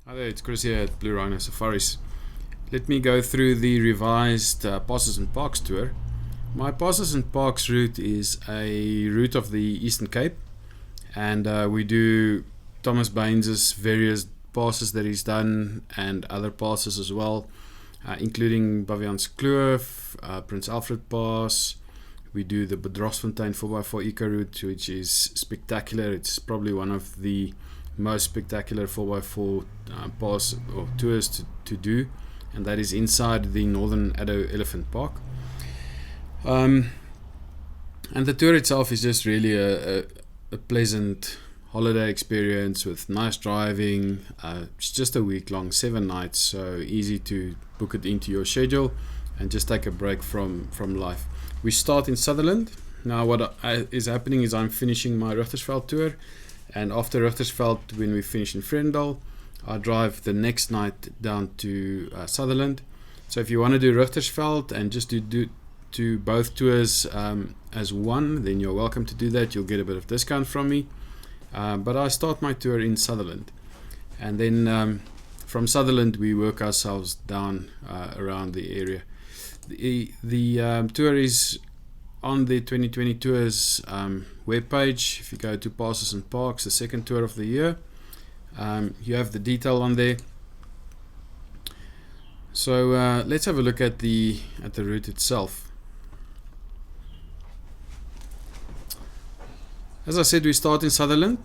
Hi there, it's Chris here at Blue Rhino Safaris. Let me go through the revised Passes and Parks tour. My Passes and Parks route is a route of the Eastern Cape, and we do Thomas Baines's various passes that he's done and other passes as well, including Baviaans Kloof, Prince Alfred Pass. We do the Bedrosfontein 4x4 eco route, which is spectacular. It's probably one of the most spectacular 4x4 pass or tours to do, and that is inside the Northern Addo Elephant Park. And the tour itself is just really a pleasant holiday experience with nice driving. It's just a week long, 7 nights, so easy to book it into your schedule and just take a break from life. We start in Sutherland. Now what is happening is I'm finishing my Richtersveld tour, and after Richtersveld, when we finish in Vredendal, I drive the next night down to Sutherland. So if you want to do Richtersveld and just do both tours as one, then you're welcome to do that. You'll get a bit of discount from me. But I start my tour in Sutherland, and then from Sutherland we work ourselves down around the area. The tour is on the 2020 Tours webpage. If you go to Passes and Parks, the second tour of the year, you have the detail on there. So let's have a look at the route itself. As I said, we start in Sutherland.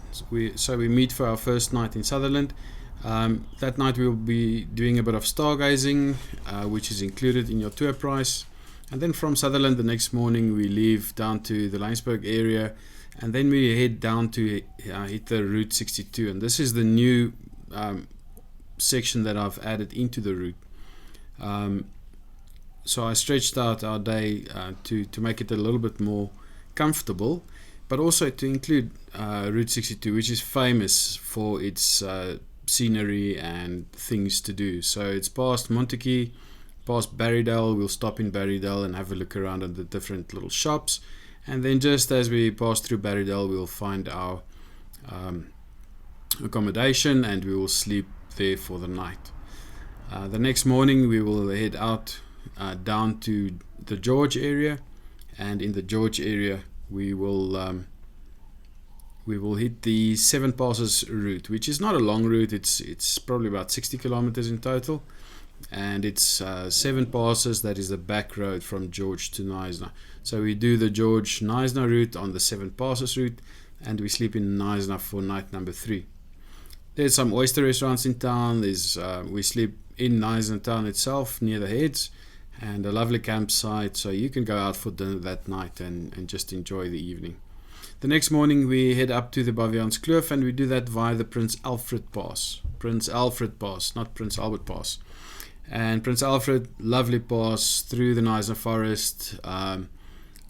So we meet for our first night in Sutherland. That night we'll be doing a bit of stargazing, which is included in your tour price. And then from Sutherland the next morning we leave down to the Laingsburg area, and then we head down to hit the Route 62. And this is the new section that I've added into the route. So I stretched out our day to make it a little bit more comfortable, but also to include Route 62, which is famous for its scenery and things to do. So it's past Montague, past Barrydale. We'll stop in Barrydale and have a look around at the different little shops, and then just as we pass through Barrydale we'll find our accommodation and we will sleep there for the night. The next morning we will head out down to the George area, and in the George area we will hit the Seven Passes route, which is not a long route. It's probably about 60 kilometers in total, and it's 7 passes. That is the back road from George to Knysna. So we do the George Knysna route on the 7 passes route, and we sleep in Knysna for night number 3. There's some oyster restaurants in town. We sleep in Knysna town itself near the heads, and a lovely campsite, so you can go out for dinner that night and just enjoy the evening. The next morning we head up to the Baviaans Kloof, and we do that via the Prince Alfred Pass. Prince Alfred Pass, not Prince Albert Pass. And Prince Alfred, lovely pass through the Knysna forest.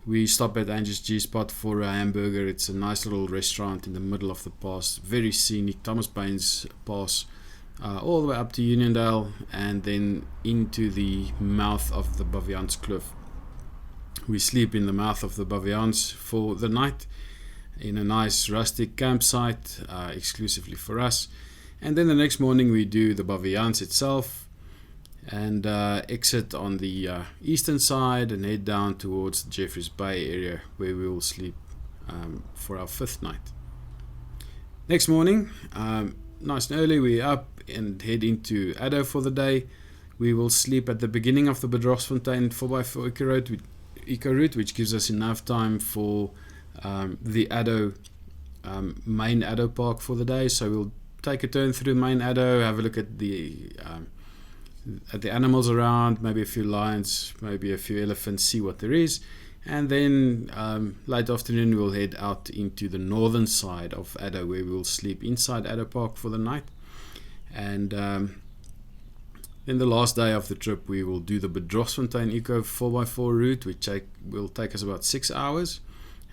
We stop at Angie's G-Spot for a hamburger. It's a nice little restaurant in the middle of the pass, very scenic. Thomas Baines Pass, all the way up to Uniondale, and then into the mouth of the Baviaans Kloof. We sleep in the mouth of the Baviaans for the night in a nice rustic campsite exclusively for us. And then the next morning we do the Baviaans itself and exit on the eastern side and head down towards the Jeffreys Bay area, where we will sleep for our 5th night. Next morning, nice and early, we're up and head into Addo for the day. We will sleep at the beginning of the Bedrosfontein 4x4 eco route, which gives us enough time for the Addo main Addo Park for the day. So we'll take a turn through main Addo, have a look at the animals around, maybe a few lions, maybe a few elephants, see what there is. And then late afternoon we'll head out into the northern side of Addo, where we'll sleep inside Addo Park for the night. And then the last day of the trip we will do the Bedrosfontein Eco 4x4 route, which will take us about 6 hours.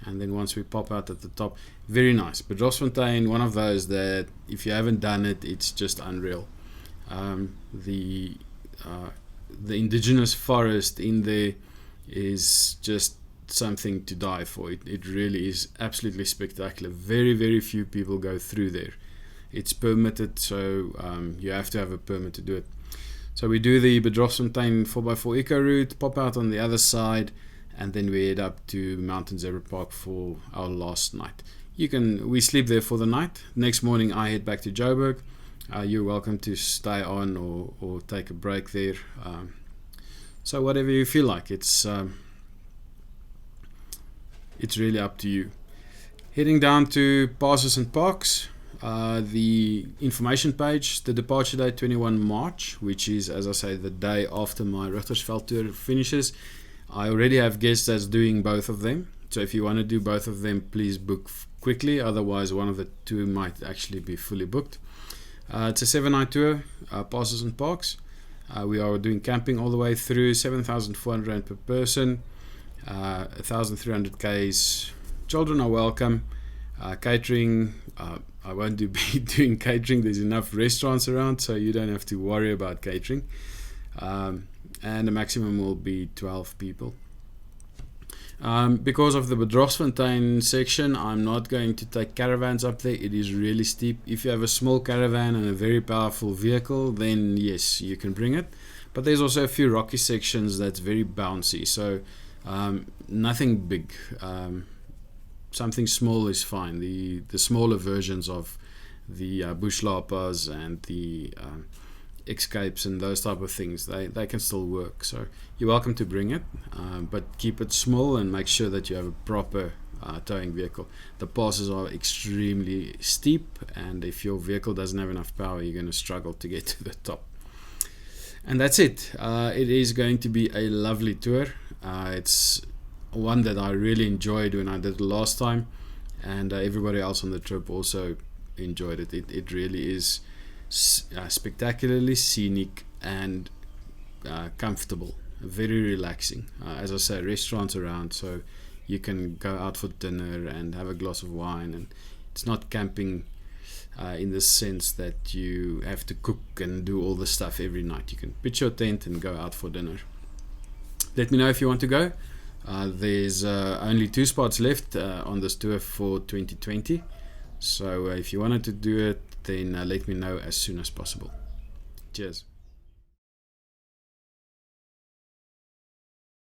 And then once we pop out at the top, very nice. Bedrosfontein, one of those that if you haven't done it, it's just unreal. The indigenous forest in there is just something to die for. It really is absolutely spectacular. Very, very few people go through there. It's permitted, so you have to have a permit to do it. So we do the Bedrosfontein 4x4 eco route, pop out on the other side, and then we head up to Mountain Zebra Park for our last night. We sleep there for the night. Next morning I head back to Joburg. You're welcome to stay on or take a break there. So whatever you feel like, it's really up to you. Heading down to Passes and Parks, the information page, the departure date 21 March, which is, as I say, the day after my Richtersveld tour finishes. I already have guests that's doing both of them, so if you want to do both of them, please book quickly, otherwise one of the two might actually be fully booked. It's a 7-night tour, Passes and Parks. We are doing camping all the way through, 7,400 Rand per person, 1,300 Ks. Children are welcome. Catering, I won't be doing catering. There's enough restaurants around, so you don't have to worry about catering. And the maximum will be 12 people. Because of the Bedrosfontein section, I'm not going to take caravans up there. It is really steep. If you have a small caravan and a very powerful vehicle, then yes, you can bring it. But there's also a few rocky sections that's very bouncy, so nothing big. Something small is fine. The smaller versions of the Bushlapas and the escapes and those type of things, they can still work, so you're welcome to bring it, but keep it small and make sure that you have a proper towing vehicle. The passes are extremely steep, and if your vehicle doesn't have enough power, you're going to struggle to get to the top. And that's it. It is going to be a lovely tour. It's one that I really enjoyed when I did it last time, and everybody else on the trip also enjoyed it. It really is spectacularly scenic and comfortable, very relaxing. As I say, restaurants around, so you can go out for dinner and have a glass of wine, and it's not camping in the sense that you have to cook and do all the stuff every night. You can pitch your tent and go out for dinner. Let me know if you want to go. There's only 2 spots left on this tour for 2020, so if you wanted to do it, then let me know as soon as possible. Cheers.